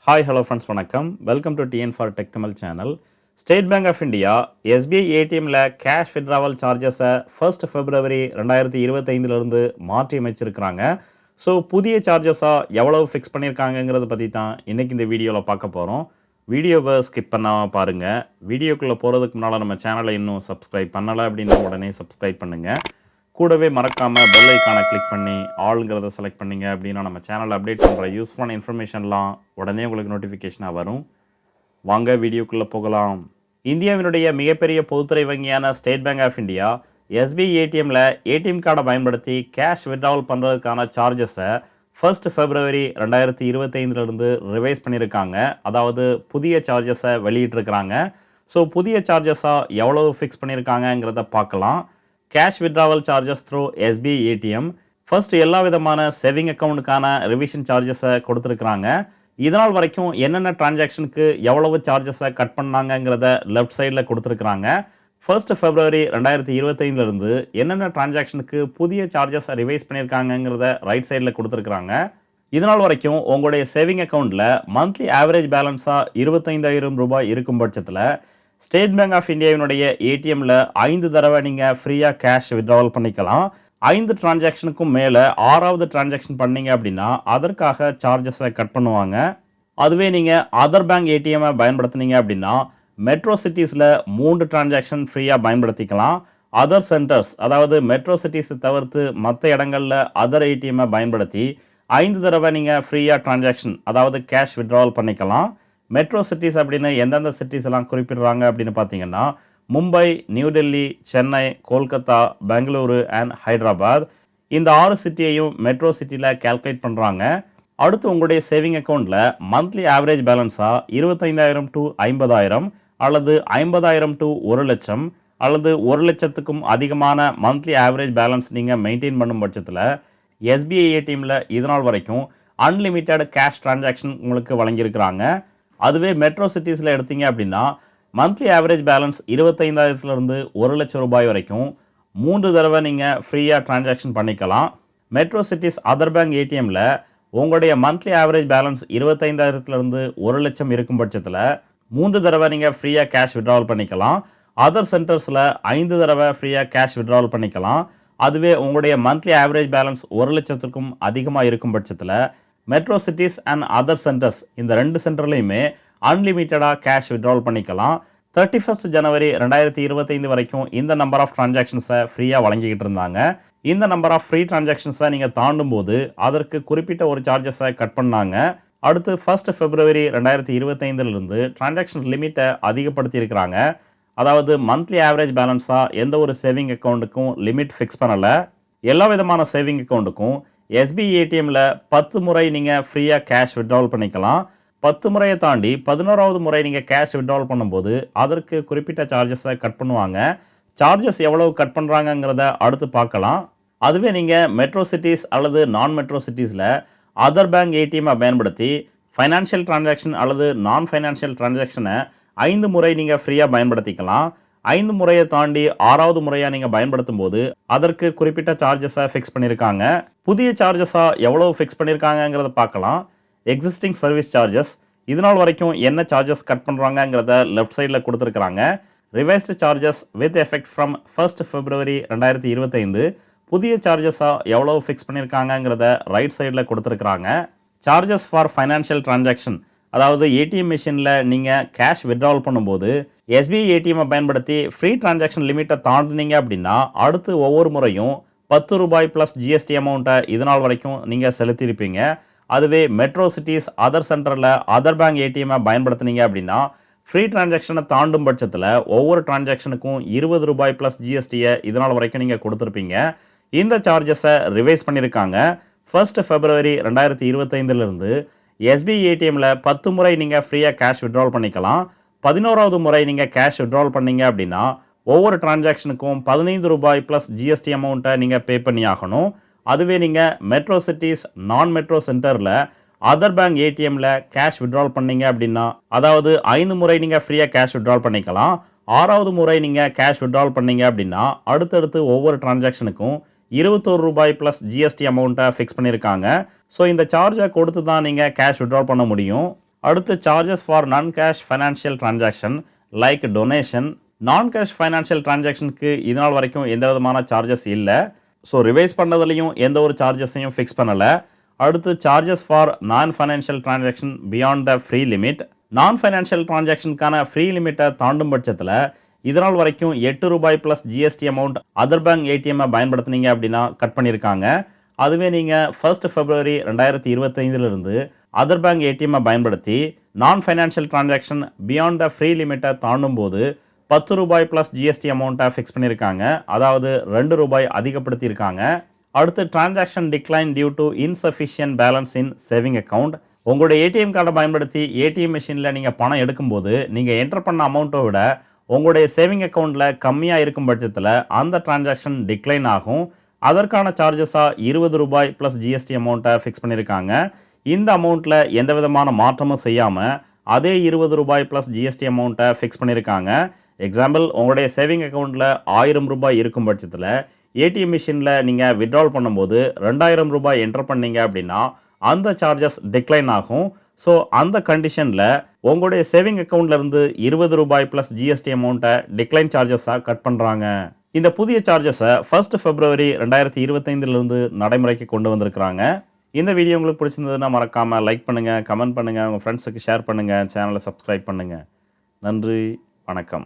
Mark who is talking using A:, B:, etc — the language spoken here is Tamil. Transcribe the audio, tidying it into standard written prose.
A: ஹாய் ஹலோ ஃப்ரெண்ட்ஸ் வணக்கம். Welcome to TN for tech Tamil channel. State bank of India SBI ஏடிஎம்மில் கேஷ் வித்ட்ராவல் சார்ஜஸை 1 February 2025 மாற்றி அமைச்சிருக்கிறாங்க. ஸோ புதிய சார்ஜஸாக எவ்வளவு ஃபிக்ஸ் பண்ணியிருக்காங்கங்கிறத பற்றி தான் இன்றைக்கி இந்த வீடியோவில் பார்க்க போகிறோம். வீடியோவை ஸ்கிப் பண்ணாமல் பாருங்கள். வீடியோக்குள்ளே போகிறதுக்கு முன்னால் நம்ம சேனலை இன்னும் சப்ஸ்கிரைப் பண்ணலை அப்படின்னா உடனே சப்ஸ்கிரைப் பண்ணுங்கள். கூடவே மறக்காமல் பெல் ஐக்கானை கிளிக் பண்ணி ஆளுங்கிறத செலக்ட் பண்ணிங்க அப்படின்னா நம்ம சேனலில் அப்டேட் பண்ணுற யூஸ்ஃபுல்லான இன்ஃபர்மேஷன்லாம் உடனே உங்களுக்கு நோட்டிஃபிகேஷனாக வரும். வாங்க வீடியோக்குள்ளே போகலாம். இந்தியாவினுடைய மிகப்பெரிய பொதுத்துறை வங்கியான state bank of India SBI ஏடிஎம்மில் ஏடிஎம் கார்டை பயன்படுத்தி கேஷ் வித்ட்ராவல் பண்ணுறதுக்கான சார்ஜஸை 1 February 2025 ரிவைஸ் பண்ணியிருக்காங்க. அதாவது புதிய சார்ஜஸை வெளியிட்டிருக்கிறாங்க. ஸோ புதிய சார்ஜஸாக எவ்வளோ ஃபிக்ஸ் பண்ணியிருக்காங்கங்கிறத பார்க்கலாம். Cash withdrawal charges through SBI ATM first எல்லா விதமான சேவிங் அக்கௌண்ட்டுக்கான ரிவிஷன் சார்ஜஸை கொடுத்துருக்குறாங்க. இதனால் வரைக்கும் என்னென்ன டிரான்சாக்ஷனுக்கு எவ்வளவு சார்ஜஸை கட் பண்ணாங்கங்கிறத லெஃப்ட் சைடில் கொடுத்துருக்குறாங்க. 1 February 2025 என்னென்ன டிரான்சாக்ஷனுக்கு புதிய சார்ஜஸை ரிவைஸ் பண்ணியிருக்காங்கங்கிறத ரைட் சைடில் கொடுத்துருக்குறாங்க. இதனால் வரைக்கும் உங்களுடைய சேவிங் அக்கௌண்ட்டில் மந்த்லி ஆவரேஜ் பேலன்ஸாக 25,000 ரூபாய் இருக்கும் பட்சத்தில் ஸ்டேட் பேங்க் ஆஃப் இந்தியாவினுடைய ஏடிஎம்மில் 5 தடவை நீங்கள் ஃப்ரீயாக கேஷ் வித்ட்ராவல் பண்ணிக்கலாம். 5 டிரான்சாக்ஷனுக்கும் மேலே 6வது டிரான்சாக்ஷன் பண்ணீங்க அப்படின்னா அதற்காக சார்ஜஸை கட் பண்ணுவாங்க. அதுவே நீங்கள் அதர் பேங்க் ஏடிஎம்மை பயன்படுத்தினீங்க அப்படின்னா மெட்ரோ சிட்டிஸில் 3 டிரான்சாக்ஷன் ஃப்ரீயாக பயன்படுத்திக்கலாம். அதர் சென்டர்ஸ் அதாவது மெட்ரோ சிட்டிஸை தவிர்த்து மற்ற இடங்களில் அதர் ஏடிஎம்மை பயன்படுத்தி 5 தடவை நீங்கள் ஃப்ரீயாக டிரான்சாக்ஷன் அதாவது கேஷ் வித்ட்ராவல் பண்ணிக்கலாம். மெட்ரோ சிட்டிஸ் அப்படின்னு எந்தெந்த சிட்டிஸ் எல்லாம் குறிப்பிடுறாங்க அப்படின்னு பார்த்தீங்கன்னா மும்பை, நியூ டெல்லி, சென்னை, கோல்கத்தா, பெங்களூரு அண்ட் ஹைதராபாத். இந்த 6 சிட்டியையும் மெட்ரோ சிட்டியில் கால்குலேட் பண்ணுறாங்க. அடுத்து உங்களுடைய சேவிங் அக்கௌண்ட்டில் மந்த்லி ஆவரேஜ் பேலன்ஸாக 25,000 to 50,000 அல்லது 50,000 to 1,00,000 அல்லது 1,00,000க்கும் அதிகமான மந்த்லி ஆவரேஜ் பேலன்ஸ் நீங்கள் மெயின்டைன் பண்ணும் பட்சத்தில் எஸ்பிஐ ஏடிஎம்மில் இதனால் வரைக்கும் அன்லிமிட்டெட் கேஷ் டிரான்சாக்ஷன் உங்களுக்கு வழங்கியிருக்கிறாங்க. அதுவே மெட்ரோ சிட்டிஸில் எடுத்தீங்க அப்படின்னா மந்த்லி ஆவரேஜ் பேலன்ஸ் 25,000 1,00,000 ரூபாய் வரைக்கும் 3 தடவை நீங்கள் ஃப்ரீயாக டிரான்சாக்ஷன் பண்ணிக்கலாம். மெட்ரோ சிட்டிஸ் அதர் பேங்க் ஏடிஎம்மில் உங்களுடைய மந்த்லி ஆவரேஜ் பேலன்ஸ் 25,000 1,00,000 இருக்கும் பட்சத்தில் 3 தடவை நீங்கள் ஃப்ரீயாக கேஷ் வித்ட்ராவல் பண்ணிக்கலாம். அதர் சென்டர்ஸில் 5 தடவை ஃப்ரீயாக கேஷ் வித்ட்ராவல் பண்ணிக்கலாம். அதுவே உங்களுடைய மந்த்லி ஆவரேஜ் பேலன்ஸ் 1,00,000க்கும் அதிகமாக இருக்கும் பட்சத்தில் metro cities and other centres இந்த 2 சென்டர்லையுமே அன்லிமிட்டடாக கேஷ் வித்ட்ராவல் பண்ணிக்கலாம். 31 January 2025 வரைக்கும் இந்த நம்பர் ஆஃப் டிரான்சாக்ஷன்ஸை ஃப்ரீயாக வழங்கிக்கிட்டு இருந்தாங்க. இந்த நம்பர் ஆஃப் ஃப்ரீ டிரான்சாக்ஷன்ஸை நீங்கள் தாண்டும் போது அதற்கு குறிப்பிட்ட ஒரு சார்ஜஸை கட் பண்ணாங்க. அடுத்து 1 February 2025 டிரான்சாக்ஷன் லிமிட்டை அதிகப்படுத்தியிருக்கிறாங்க. அதாவது மந்த்லி ஆவரேஜ் பேலன்ஸாக எந்த ஒரு சேவிங் அக்கௌண்ட்டுக்கும் லிமிட் ஃபிக்ஸ் பண்ணலை. எல்லா விதமான சேவிங் அக்கௌண்ட்டுக்கும் எஸ்பிஐ ஏடிஎம்மில் 10 முறை நீங்கள் ஃப்ரீயாக கேஷ் வித்ட்ராவல் பண்ணிக்கலாம். 10 முறையை தாண்டி 11வது முறை நீங்கள் கேஷ் வித்ட்ராவல் பண்ணும்போது அதற்கு குறிப்பிட்ட சார்ஜஸை கட் பண்ணுவாங்க. சார்ஜஸ் எவ்வளவு கட் பண்ணுறாங்கங்கிறத அடுத்து பார்க்கலாம். அதுவே நீங்கள் மெட்ரோ சிட்டிஸ் அல்லது நான் மெட்ரோ சிட்டிஸில் அதர் பேங்க் ஏடிஎம்மை பயன்படுத்தி ஃபைனான்ஷியல் டிரான்சாக்ஷன் அல்லது நான் ஃபைனான்ஷியல் டிரான்சாக்ஷனை 5 முறை நீங்கள் ஃப்ரீயாக பயன்படுத்திக்கலாம். 5 முறையை தாண்டி 6வது முறையாக நீங்கள் பயன்படுத்தும் போது அதற்கு குறிப்பிட்ட சார்ஜஸை ஃபிக்ஸ் பண்ணியிருக்காங்க. புதிய சார்ஜஸாக எவ்வளோ ஃபிக்ஸ் பண்ணியிருக்காங்கங்கிறத பார்க்கலாம். எக்ஸிஸ்டிங் சர்வீஸ் சார்ஜஸ் இதனால் வரைக்கும் என்ன சார்ஜஸ் கட் பண்ணுறாங்கங்கிறத லெஃப்ட் சைடில் கொடுத்துருக்குறாங்க. Revised charges with effect from 1 February 2025 புதிய சார்ஜஸாக எவ்வளோ ஃபிக்ஸ் பண்ணியிருக்காங்கங்கிறத ரைட் சைடில் கொடுத்துருக்குறாங்க. சார்ஜஸ் ஃபார் ஃபைனான்ஷியல் டிரான்சாக்ஷன் அதாவது ஏடிஎம் மிஷினில் நீங்கள் கேஷ் வித்ட்ராவல் பண்ணும்போது எஸ்பிஐ ஏடிஎம்மை பயன்படுத்தி ஃப்ரீ டிரான்சாக்ஷன் லிமிட்டை தாண்டினீங்க அப்படின்னா அடுத்து ஒவ்வொரு முறையும் 10 ரூபாய் ப்ளஸ் ஜிஎஸ்டி அமௌண்ட்டை இதனால் வரைக்கும் நீங்கள் செலுத்தியிருப்பீங்க. அதுவே மெட்ரோ சிட்டிஸ் அதர் சென்டரில் அதர் பேங்க் ஏடிஎம்மை பயன்படுத்தினீங்க அப்படின்னா ஃப்ரீ டிரான்சாக்ஷனை தாண்டும் பட்சத்தில் ஒவ்வொரு டிரான்சாக்ஷனுக்கும் 20 ரூபாய் ப்ளஸ் ஜிஎஸ்டியை இதனால் வரைக்கும் நீங்கள் கொடுத்துருப்பீங்க. இந்த சார்ஜஸை ரிவைஸ் பண்ணியிருக்காங்க. 1 February 2025 எஸ்பிஐ ஏடிஎம்மில் 10 முறை நீங்கள் ஃப்ரீயாக கேஷ் வித்ட்ராவல் பண்ணிக்கலாம். 11வது முறை நீங்கள் கேஷ் வித்ட்ராவல் பண்ணீங்க அப்படின்னா ஒவ்வொரு டிரான்சாக்ஷனுக்கும் 15 ரூபாய் ப்ளஸ் ஜிஎஸ்டி அமௌண்ட்டை நீங்கள் பே பண்ணி ஆகணும். அதுவே நீங்கள் மெட்ரோ சிட்டிஸ் நான் மெட்ரோ சென்டரில் அதர் பேங்க் ஏடிஎம்மில் கேஷ் வித்ட்ராவல் பண்ணீங்க அப்படின்னா அதாவது 5 முறை நீங்கள் ஃப்ரீயாக கேஷ் வித்ட்ராவல் பண்ணிக்கலாம். 6வது முறை நீங்கள் கேஷ் வித்ட்ராவல் பண்ணீங்க அப்படின்னா அடுத்தடுத்து ஒவ்வொரு டிரான்சாக்ஷனுக்கும் 21 ரூபாய் ப்ளஸ் ஜிஎஸ்டி அமௌண்ட்டை ஃபிக்ஸ் பண்ணியிருக்காங்க. ஸோ இந்த சார்ஜை கொடுத்து தான் நீங்கள் கேஷ் வித்ட்ரால் பண்ண முடியும். அடுத்து சார்ஜஸ் ஃபார் நான் cash financial transaction like donation. நான் கேஷ் ஃபைனான்ஷியல் டிரான்சாக்ஷனுக்கு இது நாள் வரைக்கும் எந்த விதமான சார்ஜஸ் இல்லை. ஸோ ரிவைஸ் பண்ணதுலையும் எந்த ஒரு சார்ஜஸையும் ஃபிக்ஸ் பண்ணலை. அடுத்து charges for non financial transaction beyond the free limit. Non financial டிரான்சாக்ஷனுக்கான ஃப்ரீ லிமிட்டை தாண்டும் பட்சத்தில் இதனால் வரைக்கும் ₹8 plus GST amount other bank ஏடிஎம்மை பயன்படுத்தினீங்க அப்படின்னா கட் பண்ணியிருக்காங்க. அதுவே நீங்கள் 1 February 2025 அதர் பேங்க் ஏடிஎம்மை பயன்படுத்தி நான் financial transaction beyond the free லிமிட்டை தாண்டும் போது ₹10 ப்ளஸ் ஜிஎஸ்டி அமௌண்ட்டை ஃபிக்ஸ் பண்ணியிருக்காங்க. அதாவது ₹2 அதிகப்படுத்தியிருக்காங்க. அடுத்து transaction decline due to insufficient balance in saving account. உங்களுடைய ஏடிஎம் கார்டை பயன்படுத்தி ஏடிஎம் மிஷினில் நீங்கள் பணம் எடுக்கும்போது நீங்கள் என்டர் பண்ண அமௌண்ட்டை விட உங்களுடைய சேவிங் அக்கௌண்ட்டில் கம்மியாக இருக்கும் பட்சத்தில் அந்த டிரான்சாக்ஷன் டிக்ளைன் ஆகும். அதற்கான சார்ஜஸாக ₹20 ப்ளஸ் ஜிஎஸ்டி அமௌண்ட்டை ஃபிக்ஸ் பண்ணியிருக்காங்க. இந்த அமௌண்ட்டில் எந்த விதமான மாற்றமும் செய்யாமல் அதே ₹20 ப்ளஸ் ஜிஎஸ்டி அமௌண்ட்டை ஃபிக்ஸ் பண்ணியிருக்காங்க. எக்ஸாம்பிள், உங்களுடைய சேவிங் அக்கௌண்ட்டில் ₹1000 இருக்கும் பட்சத்தில் ஏடிஎம் மிஷினில் நீங்கள் வித்ட்ரால் பண்ணும்போது ₹2000 என்டர் பண்ணீங்க அப்படின்னா அந்த சார்ஜஸ் டிக்ளைன் ஆகும். ஸோ அந்த கண்டிஷனில் உங்களுடைய சேவிங் அக்கௌண்ட்லேருந்து ₹20 ப்ளஸ் ஜிஎஸ்டி அமௌண்ட்டை டிக்ளைன் சார்ஜஸாக கட் பண்ணுறாங்க. இந்த புதிய சார்ஜஸை 1 February 2025 நடைமுறைக்கு கொண்டு வந்திருக்கிறாங்க. இந்த வீடியோ உங்களுக்கு பிடிச்சிருந்ததுன்னா மறக்காமல் லைக் பண்ணுங்கள், கமெண்ட் பண்ணுங்கள், உங்கள் ஃப்ரெண்ட்ஸுக்கு ஷேர் பண்ணுங்கள், சேனலை சப்ஸ்கிரைப் பண்ணுங்கள். நன்றி, வணக்கம்.